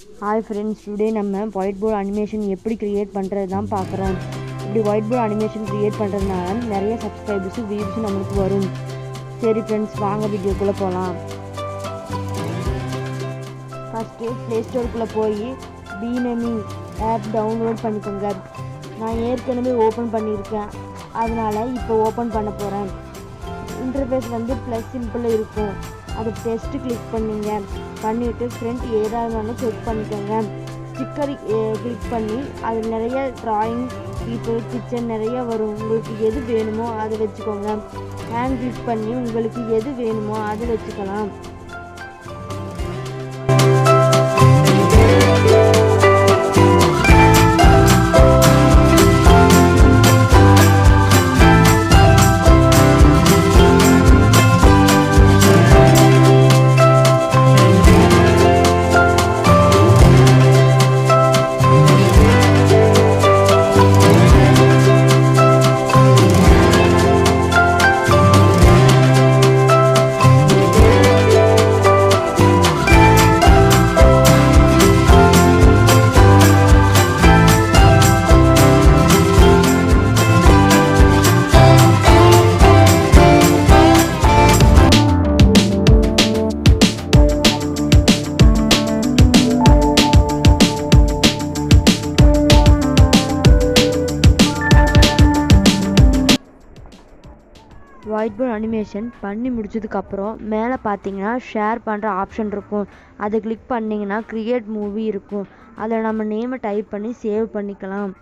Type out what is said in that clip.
Hi friends, today நம்ம white board animation எப்படி create பண்ணுறது தான் பார்க்குறோம். இப்படி ஒயிட் போர்டு அனிமேஷன் க்ரியேட் பண்ணுறதுனால நிறைய சப்ஸ்கிரைபர்ஸு வியூஸும் நம்மளுக்கு வரும். சரி ஃப்ரெண்ட்ஸ், வாங்க வீடியோக்குள்ளே போகலாம். ஃபஸ்ட்டு ப்ளே ஸ்டோருக்குள்ளே போய் benime ஆப் டவுன்லோட் பண்ணிக்கோங்க. நான் ஏற்கனவே ஓப்பன் பண்ணியிருக்கேன், அதனால் இப்போ ஓப்பன் பண்ண போகிறேன். இன்டர்ஃபேஸ் வந்து ப்ளஸ் சிம்பிள் இருக்கும். அதை டெஸ்ட்டு கிளிக் பண்ணிவிட்டு ஃப்ரண்ட் ஏதாக இருந்தாலும் செக் பண்ணிக்கோங்க. ஸ்டிக்கர் கிளிக் பண்ணி அதில் நிறைய ட்ராயிங், பீப்புள், கிச்சன் நிறைய வரும். உங்களுக்கு எது வேணுமோ அதை வச்சுக்கோங்க. ஹேண்ட் கிளிக் பண்ணி உங்களுக்கு எது வேணுமோ அதை வச்சுக்கலாம். ஒயிட் போர்டு அனிமேஷன் பண்ணி முடிச்சதுக்கப்புறம் மேலே பார்த்தீங்கன்னா ஷேர் பண்ணுற ஆப்ஷன் இருக்கும். அதை கிளிக் பண்ணிங்கன்னா க்ரியேட் மூவி இருக்கும். அதில் நம்ம நேமை டைப் பண்ணி சேவ் பண்ணிக்கலாம்.